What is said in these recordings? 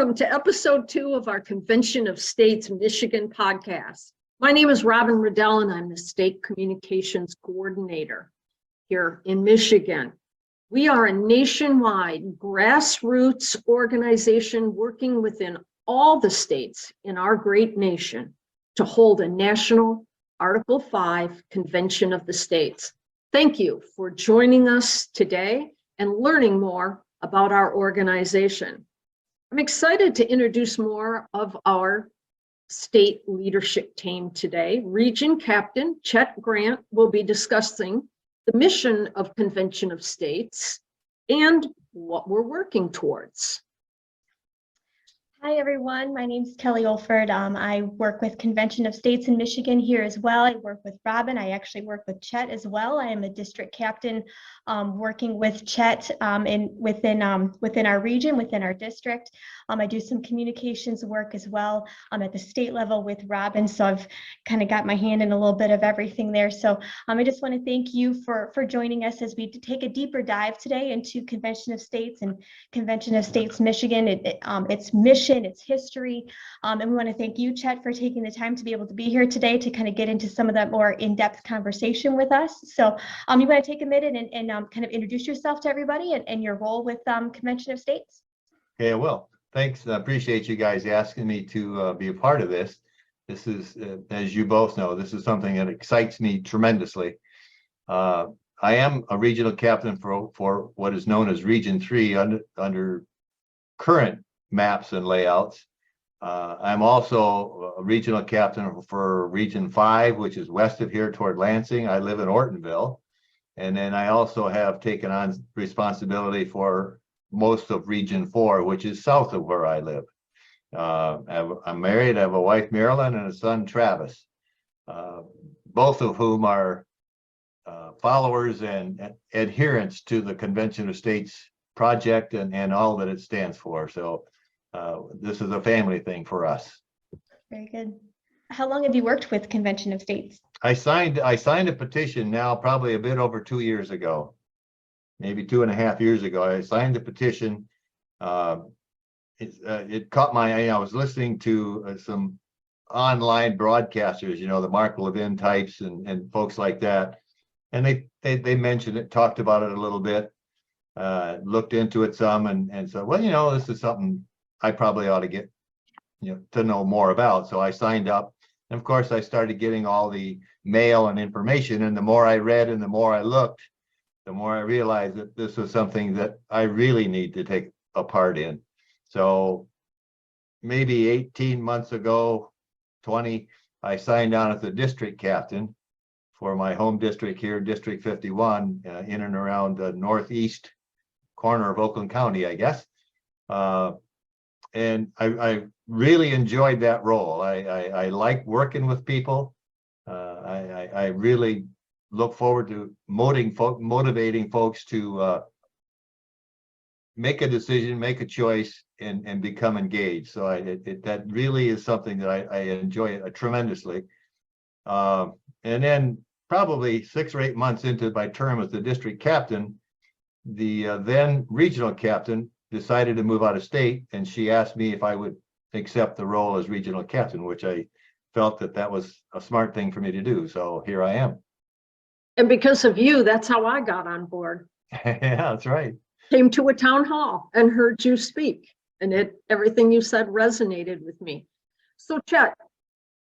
welcome to episode 2 of our Convention of States Michigan podcast. My name is Robin Riddell, and I'm the State Communications Coordinator here in Michigan. We are a nationwide grassroots organization working within all the states in our great nation to hold a national Article 5 Convention of the States. Thank you for joining us today and learning more about our organization. I'm excited to introduce more of our state leadership team today. Region Captain Chet Grant will be discussing the mission of Convention of States and what we're working towards. Hi, everyone. My name is Kelly Olford. I work with Convention of States in Michigan here as well. I work with Robin. I actually work with Chet as well. I am a district captain working with Chet within our region, within our district. I do some communications work as well at the state level with Robin. So I've kind of got my hand in a little bit of everything there. So I just want to thank you for joining us as we take a deeper dive today into Convention of States and Convention of States Michigan, its mission, its history. And we want to thank you, Chet, for taking the time to be able to be here today to kind of get into some of that more in-depth conversation with us. So you want to take a minute and kind of introduce yourself to everybody and your role with Convention of States. Okay, well, thanks. I appreciate you guys asking me to be a part of this. This is, as you both know, this is something that excites me tremendously. I am a regional captain for what is known as Region 3 under current maps and layouts. I'm also a regional captain for Region 5, which is west of here toward Lansing. I live in Ortonville. And then I also have taken on responsibility for most of Region 4, which is south of where I live. I'm married. I have a wife, Marilyn, and a son, Travis, both of whom are followers and adherents to the Convention of States project and all that it stands for. So this is a family thing for us. Very good. How long have you worked with Convention of States? I signed a petition now probably a bit over 2 years ago, maybe 2.5 years ago. I signed the petition. It caught my eye. I was listening to some online broadcasters, you know, the Mark Levin types and folks like that. And they mentioned it, talked about it a little bit, looked into it some and said, well, you know, this is something I probably ought to get, you know, to know more about. So I signed up. And of course, I started getting all the mail and information. And the more I read and the more I looked, the more I realized that this was something that I really need to take a part in. So maybe 18 months ago, 20, I signed on as the district captain for my home district here, District 51, in and around the northeast corner of Oakland County, I guess. And I really enjoyed that role. I like working with people. I really look forward to motivating folks to make a decision, make a choice, and become engaged. So that really is something that I enjoy tremendously. And then probably 6 or 8 months into my term as the district captain, the then regional captain decided to move out of state, and she asked me if I would accept the role as regional captain, which I felt that was a smart thing for me to do. So here I am. And because of you, that's how I got on board. Yeah, that's right. Came to a town hall and heard you speak, and everything you said resonated with me. So Chet,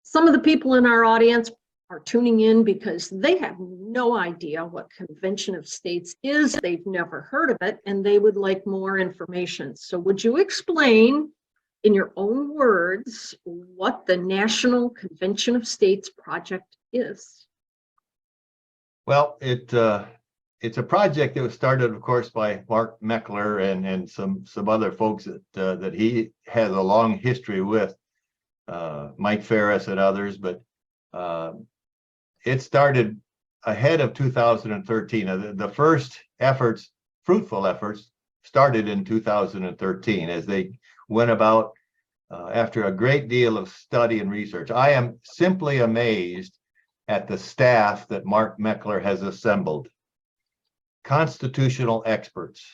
some of the people in our audience are tuning in because they have no idea what Convention of States is. They've never heard of it, and they would like more information. So would you explain in your own words what the National Convention of States project is? Well, it's a project that was started, of course, by Mark Meckler and some other folks that he has a long history with, Mike Ferris and others, but it started ahead of 2013. The first efforts, fruitful efforts, started in 2013 as they went about after a great deal of study and research. I am simply amazed at the staff that Mark Meckler has assembled. Constitutional experts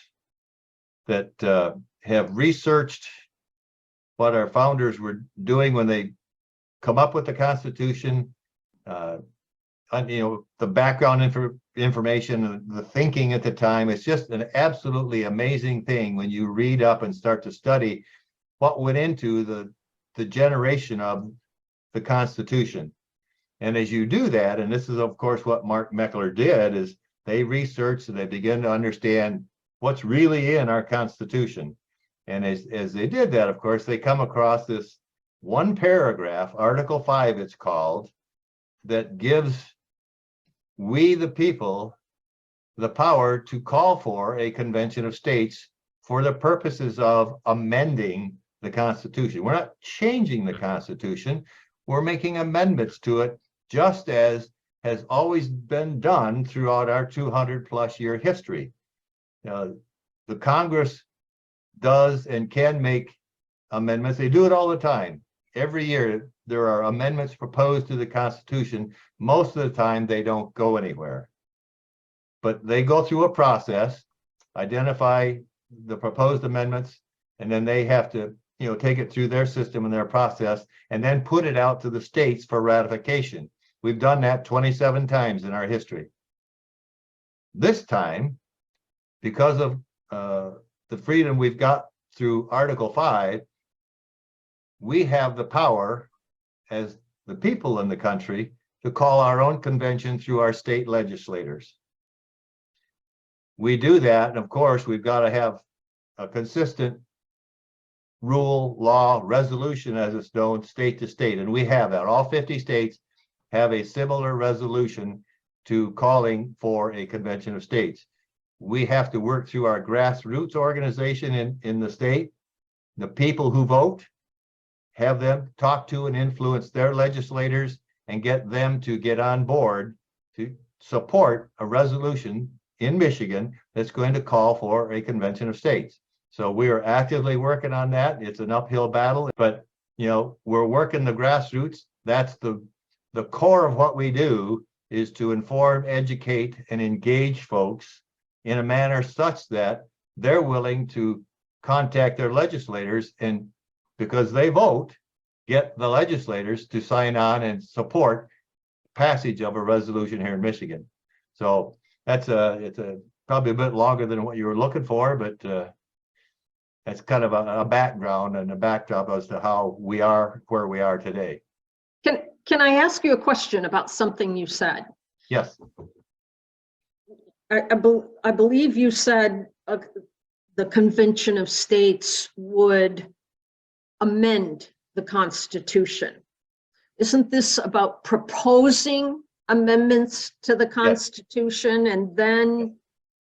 that have researched what our founders were doing when they come up with the Constitution, the background information, the thinking at the time. It's just an absolutely amazing thing when you read up and start to study what went into the generation of the Constitution. And as you do that, and this is of course what Mark Meckler did, is they researched and they began to understand what's really in our Constitution. And as they did that, of course, they come across this one paragraph, Article 5 it's called, that gives we the people the power to call for a convention of states for the purposes of amending the Constitution. We're not changing the Constitution, we're making amendments to it, just as has always been done throughout our 200+ year history. The Congress does and can make amendments. They do it all the time. Every year there are amendments proposed to the Constitution. Most of the time they don't go anywhere, but they go through a process, identify the proposed amendments, and then they have to take it through their system and their process, and then put it out to the states for ratification. We've done that 27 times in our history. This time, because of the freedom we've got through Article 5, we have the power as the people in the country to call our own convention through our state legislators. We do that, and of course, we've got to have a consistent rule, law, resolution, as it's known, state to state, and we have that. All 50 states have a similar resolution to calling for a convention of states. We have to work through our grassroots organization in the state. The people who vote, have them talk to and influence their legislators and get them to get on board to support a resolution in Michigan that's going to call for a convention of states. So we are actively working on that. It's an uphill battle, but we're working the grassroots. That's the core of what we do, is to inform, educate, and engage folks in a manner such that they're willing to contact their legislators, and because they vote, get the legislators to sign on and support passage of a resolution here in Michigan. So it's probably a bit longer than what you were looking for, but that's kind of a background and a backdrop as to how we are where we are today. Can I ask you a question about something you said? Yes. I believe you said the Convention of States would amend the Constitution. Isn't this about proposing amendments to the Constitution, yes, and then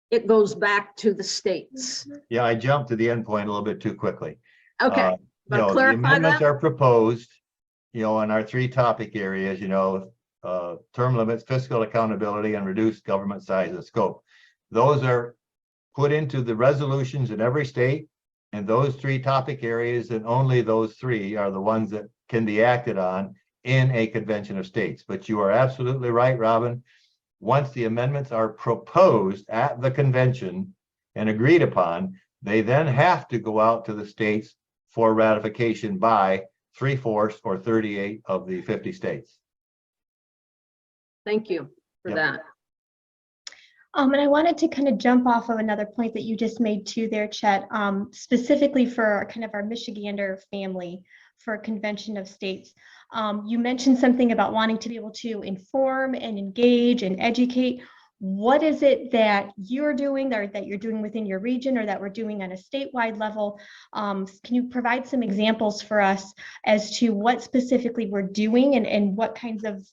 it goes back to the states? Yeah, I jumped to the end point a little bit too quickly. Okay, the amendments are proposed, in our 3 topic areas, term limits, fiscal accountability, and reduced government size and scope. Those are put into the resolutions in every state, and those 3 topic areas, and only those 3, are the ones that can be acted on in a convention of states. But you are absolutely right, Robin. Once the amendments are proposed at the convention and agreed upon, they then have to go out to the states for ratification by 3/4 or 38 of the 50 states. Thank you for that. And I wanted to kind of jump off of another point that you just made too there, Chet, specifically for kind of our Michigander family for a convention of states. You mentioned something about wanting to be able to inform and engage and educate. What is it that you're doing, or that you're doing within your region, or that we're doing on a statewide level? Can you provide some examples for us as to what specifically we're doing and what kinds of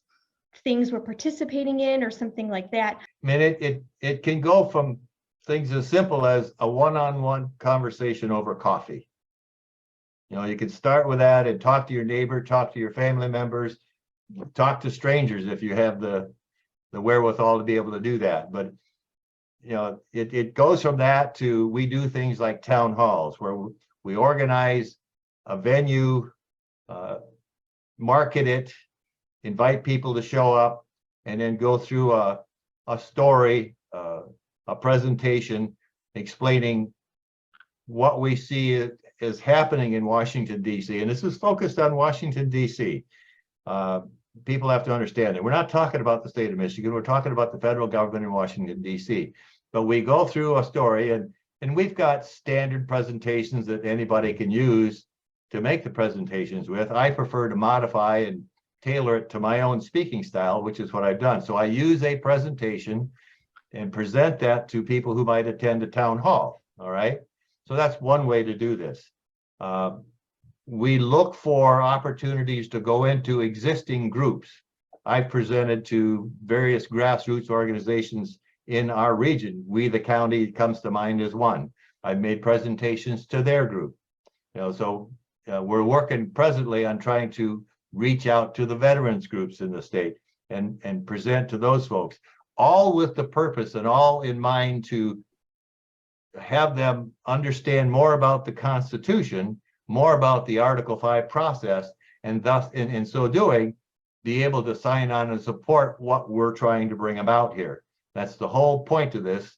things we're participating in, or something like that? I mean, it can go from things as simple as a one-on-one conversation over coffee. You can start with that and talk to your neighbor, talk to your family members, talk to strangers if you have the wherewithal to be able to do that. But it goes from that to, we do things like town halls, where we organize a venue, market it, invite people to show up, and then go through a story, a presentation explaining what we see is happening in Washington, D.C., and this is focused on Washington, D.C. People have to understand that we're not talking about the state of Michigan. We're talking about the federal government in Washington, D.C. But we go through a story, and we've got standard presentations that anybody can use to make the presentations with. I prefer to modify and tailor it to my own speaking style, which is what I've done. So I use a presentation and present that to people who might attend a town hall. All right. So that's one way to do this. We look for opportunities to go into existing groups. I've presented to various grassroots organizations in our region. We, the county, comes to mind as one. I've made presentations to their group. So we're working presently on trying to reach out to the veterans groups in the state and present to those folks, all with the purpose and all in mind to have them understand more about the Constitution, more about the Article 5 process, and thus in so doing, be able to sign on and support what we're trying to bring about here. That's the whole point of this.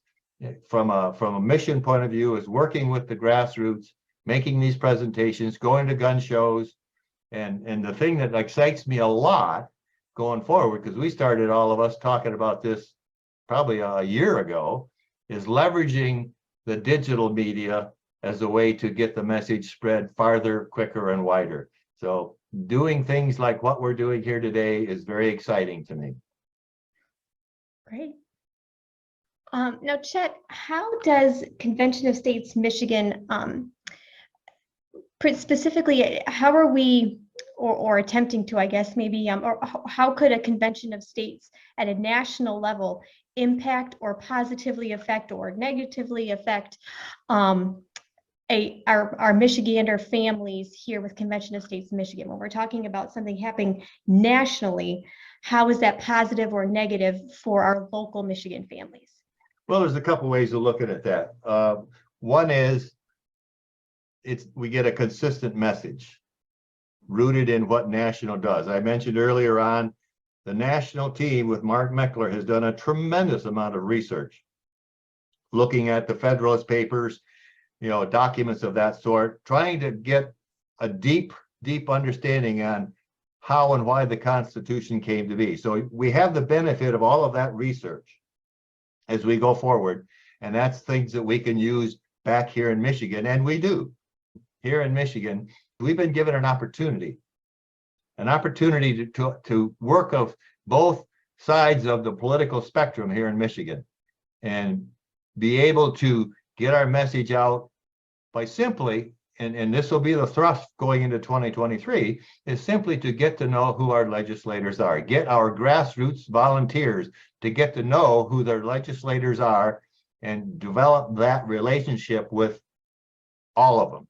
From a mission point of view, is working with the grassroots, making these presentations, going to gun shows, and the thing that excites me a lot going forward, because we started all of us talking about this probably a year ago, is leveraging the digital media as a way to get the message spread farther, quicker, and wider. So doing things like what we're doing here today is very exciting to me. Great. Now, Chet, how does Convention of States Michigan, specifically, how are we, or attempting to, I guess, maybe, or how could a Convention of States at a national level impact or positively affect or negatively affect our Michigander families here with Convention of States Michigan? When we're talking about something happening nationally, how is that positive or negative for our local Michigan families? Well, there's a couple ways of looking at that. One is we get a consistent message rooted in what national does. I mentioned earlier on, the national team with Mark Meckler has done a tremendous amount of research, looking at the Federalist Papers, documents of that sort, trying to get a deep understanding on how and why the Constitution came to be. So we have the benefit of all of that research as we go forward, and that's things that we can use back here in Michigan, and we do. Here in Michigan, we've been given an opportunity to work of both sides of the political spectrum here in Michigan and be able to get our message out by simply, and this will be the thrust going into 2023, is simply to get to know who our legislators are, get our grassroots volunteers to get to know who their legislators are and develop that relationship with all of them.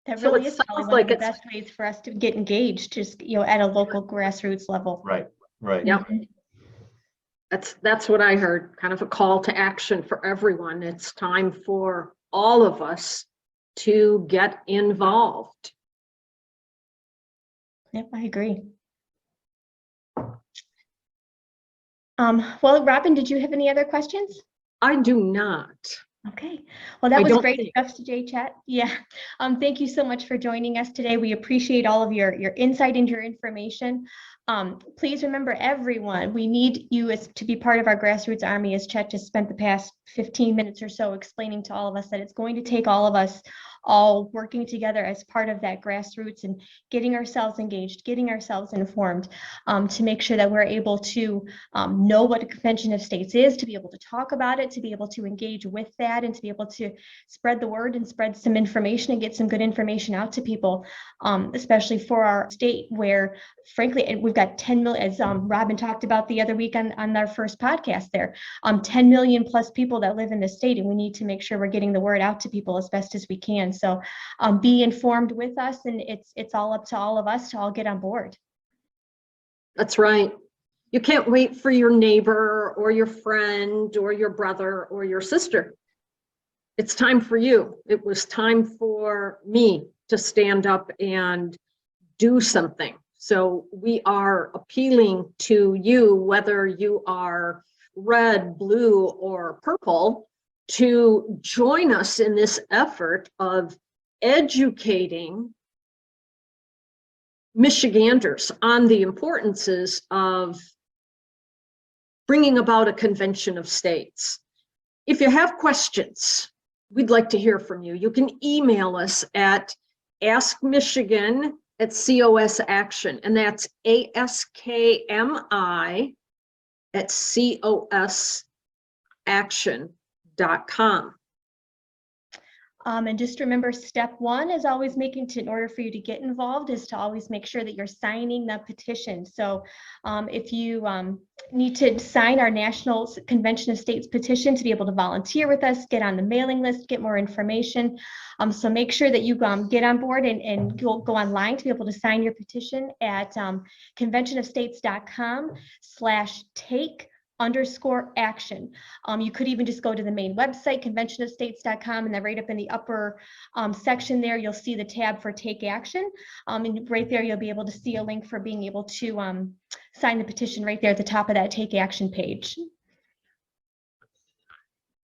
That So really it is probably sounds one like of the it's- best ways for us to get engaged, just at a local grassroots level. Right. Yep. That's what I heard, kind of a call to action for everyone. It's time for all of us to get involved. Yep, I agree. Well, Robin, did you have any other questions? I do not. Okay, well, that I was don't great think- stuff today, Chet. Yeah, thank you so much for joining us today. We appreciate all of your insight and your information. Please remember, everyone, we need you to be part of our grassroots army, as Chet just spent the past 15 minutes or so explaining to all of us that it's going to take all of us all working together as part of that grassroots and getting ourselves engaged, getting ourselves informed, to make sure that we're able to know what a Convention of States is, to be able to talk about it, to be able to engage with that, and to be able to spread the word and spread some information and get some good information out to people, especially for our state where, frankly, we've got 10 million, as Robin talked about the other week on our first podcast there, 10 million plus people that live in the state, and we need to make sure we're getting the word out to people as best as we can. So be informed with us, and it's all up to all of us to all get on board. That's right. You can't wait for your neighbor or your friend or your brother or your sister. It's time for you. It was time for me to stand up and do something. So we are appealing to you, whether you are red, blue, or purple. to join us in this effort of educating Michiganders on the importances of bringing about a convention of states. If you have questions, we'd like to hear from you. You can email us at askmichigan@COS Action, and that's ASKMI@COSaction.com. And just remember, step one is always in order for you to get involved, is to always make sure that you're signing the petition. So if you need to sign our National Convention of States petition to be able to volunteer with us, get on the mailing list, get more information. So make sure that you get on board and go online to be able to sign your petition at conventionofstates.com/take_action. You could even just go to the main website, conventionofstates.com, and then right up in the upper section there, you'll see the tab for Take Action. And right there, you'll be able to see a link for being able to sign the petition right there at the top of that Take Action page.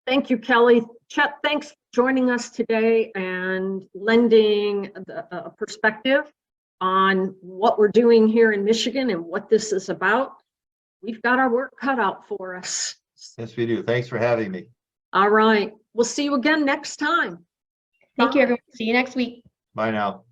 Thank you, Kelly. Chet, thanks for joining us today and lending a perspective on what we're doing here in Michigan and what this is about. We've got our work cut out for us. Yes, we do. Thanks for having me. All right. We'll see you again next time. Thank you, everyone. See you next week. Bye now.